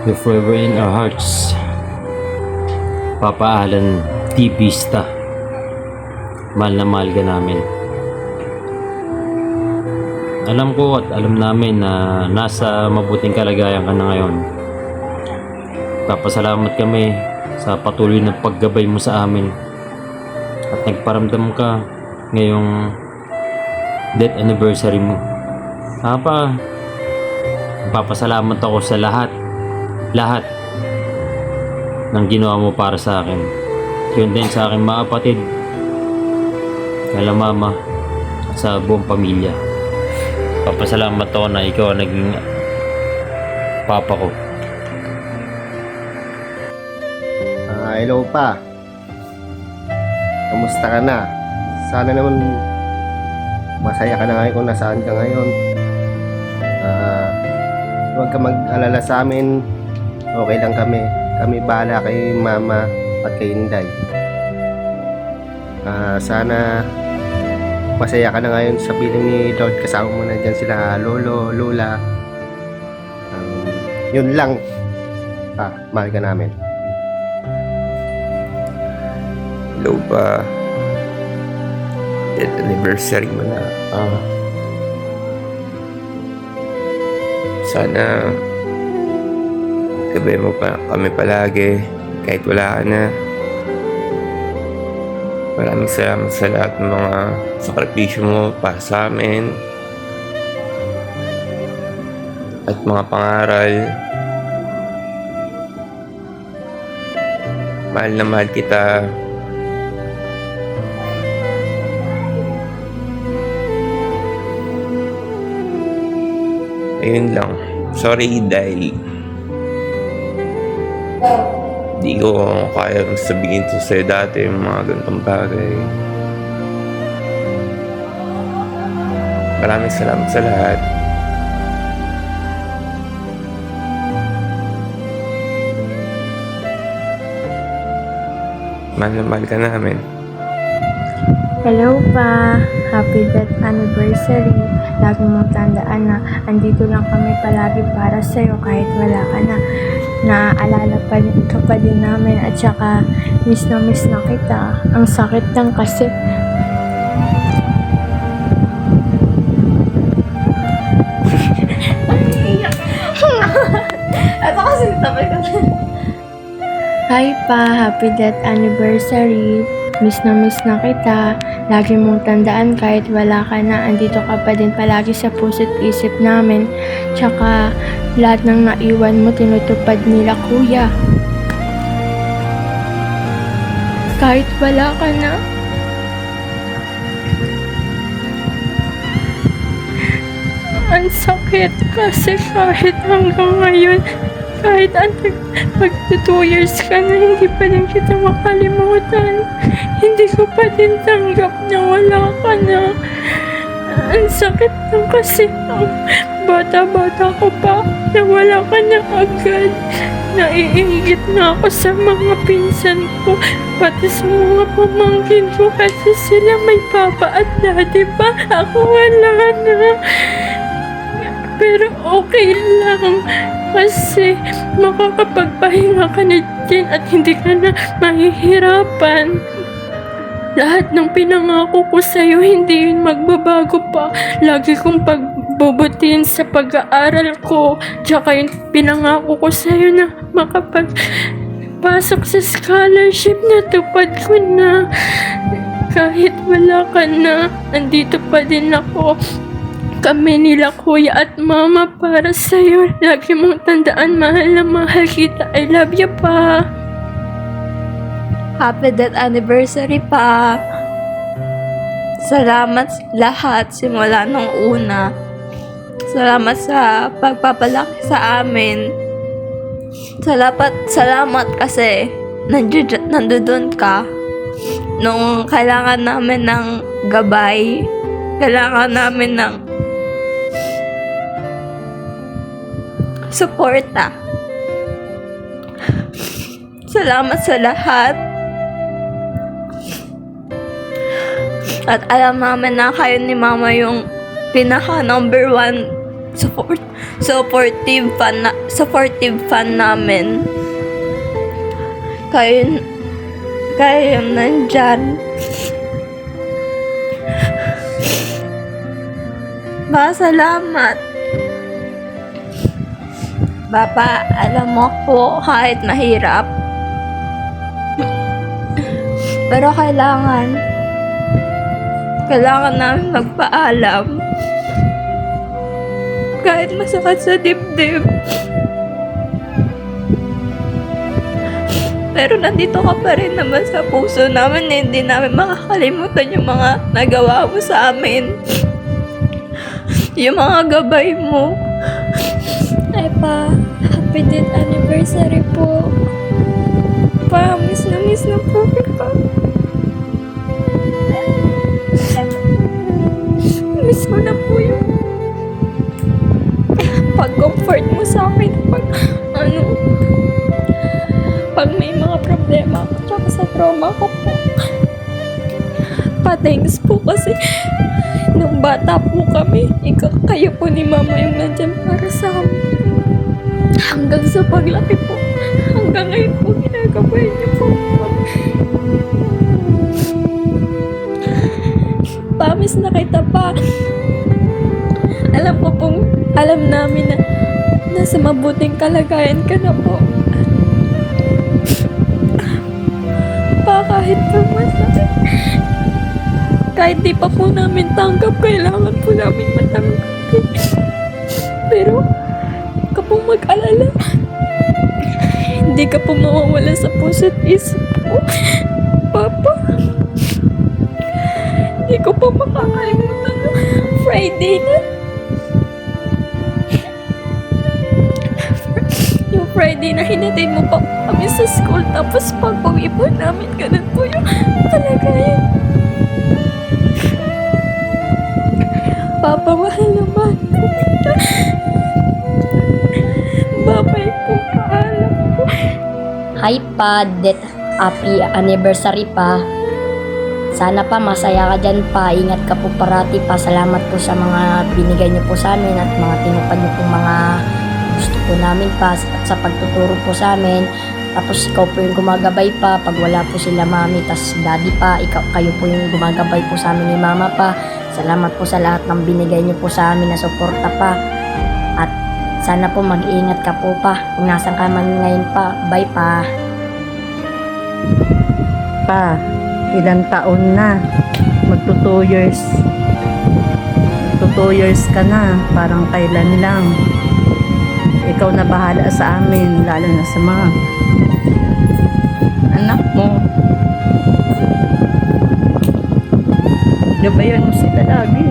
You're forever in our hearts. Papa Alan T. Vista. Mahal na mahal ka namin. Alam ko at alam namin na nasa mabuting kalagayan ka na ngayon. Papasalamat kami sa patuloy na paggabay mo sa amin. At nagparamdam ka ngayong death anniversary mo. Papa, papasalamat ako sa lahat ng ginawa mo para sa akin. Yun din sa aking mga kapatid, kala mama, at sa buong pamilya. Papasalamat ako na ikaw ang naging papa ko. Hello pa. Kamusta ka na? Sana naman masaya ka na ngayon kung nasaan ka ngayon. Huwag ka mag-alala sa amin. Okay lang kami. Kami bahala kay mama at kay Inday. Sana masaya ka na ngayon sa piling ni Lord. Kasama mo na dyan sila lolo, lola. Yun lang. Mahal ka namin. Hello ba? Death anniversary mo na. Sana gabay mo pa kami palagi kahit wala ka na. Maraming salamat sa lahat ng mga sakripisyo mo para sa amin at mga pangaral. Mahal na mahal kita. Ayun lang. Sorry dahil di ko kaya sabihin to sa'yo dati yung mga ganitong bagay. Maraming salamat sa lahat. Mahal na mahal ka namin. Hello pa! Happy death anniversary! Lagi mong tandaan na andito lang kami palagi para sa'yo kahit wala ka na. Naaalala ka pa din namin at saka miss na kita. Ang sakit lang kasi. Ito kasi tabi ka. Hi pa! Happy death anniversary! Miss na kita. Lagi mong tandaan kahit wala ka na, andito ka pa din palagi sa puso't isip namin. Tsaka lahat ng naiwan mo tinutupad nila kuya. Kahit wala ka na. Ang sakit kasi kahit hanggang ngayon, kahit pag 2 years ka na, hindi pa rin kita makalimutan. Hindi ko pa din tanggap na wala ka na. Ang sakit lang kasi bata-bata ko pa na wala ka na agad. Naiinggit na ako sa mga pinsan ko, pati sa mga pamangkin ko kasi sila may papa at daddy pa. Ako wala na. Pero okay lang kasi makakapagpahinga ka na dyan at hindi ka na mahihirapan. Lahat ng pinangako ko sa'yo, hindi yun magbabago pa. Lagi kong pagbubutin sa pag-aaral ko. Tsaka yung pinangako ko sa'yo na makapagpasok sa scholarship na tupad ko na. Kahit wala ka na, nandito pa din ako. Kami nila kuya at mama para sa'yo. Lagi mong tandaan, mahal na mahal kita. I love you pa. Happy death anniversary pa. Salamat lahat simula nung una. Salamat sa pagpapalaki sa amin. Salamat kasi nandoon ka nung kailangan namin ng gabay. Kailangan namin ng suporta. Salamat sa lahat. At alam namin na kayo ni Mama yung pinaka number one supportive fan namin. Kayo yung nandyan. Salamat. Papa, alam mo po, kahit mahirap, pero kailangan namin magpaalam. Kahit masakit sa dibdib. Pero nandito ka pa rin naman sa puso namin. Hindi namin makakalimutan yung mga nagawa mo sa amin. Yung mga gabay mo. Ay pa, happy 10th anniversary po. Pa, miss na po kita. Miss ko na po yung pag-comfort mo sa akin pag may mga problema ako tsaka sa trauma ko po. Pa-thanks po kasi nung bata po kami, kayo po ni mama yung nandyan para sa amin. Hanggang sa paglaki po, hanggang ngayon po ginagabay niyo po. Pamis na kita pa. Alam namin na nasa mabuting kalagayan ka na po. Pa, kahit po masakit, kahit di pa po namin tanggap, kailangan po namin matanggap. Pero, huwag ka pong mag-alala. Hindi ka po mawawala sa puso't isip po. Papa, hindi ko po makakalimutan na Friday na. Yung Friday na hinatid mo pa kami sa school, tapos pag-uwi po namin, ganun po yung kalagayan. Papa, mahal naman po kita. Babay po, paalam po. Hi pa, happy anniversary pa. Sana pa masaya ka dyan pa. Ingat ka po parati pa. Salamat po sa mga binigay niyo po sa amin at mga tinupad niyo po mga gusto po namin pa at sa pagtuturo po sa amin. Tapos ikaw po yung gumagabay pa pag wala po sila mami, tas daddy pa, kayo po yung gumagabay po sa amin ni mama pa. Salamat po sa lahat ng binigay niyo po sa amin na suporta pa. At sana po mag-iingat ka po pa kung nasan ka man ngayon pa. Bye pa. Pa, ilang taon na? Magto 2 years. Magto 2 years ka na. Parang kailan lang. Ikaw na bahala sa amin, lalo na sa mga anak mo. Gabayan mo sila lagi.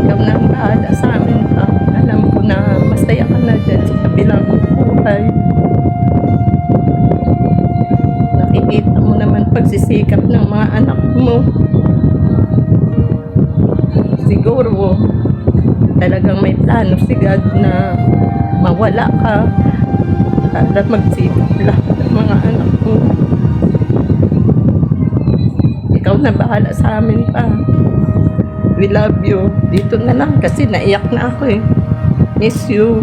Ikaw na ang bahala sa amin. Alam ko na masaya ka na dyan sa kabilang buhay. Nakikita mo naman pagsisikap ng mga anak mo. Siguro talagang may plano si God na mawala ka para magsikap lahat ng mga anak mo. Ikaw na bahala sa amin pa. We love you. Dito na lang kasi naiyak na ako eh. Miss you.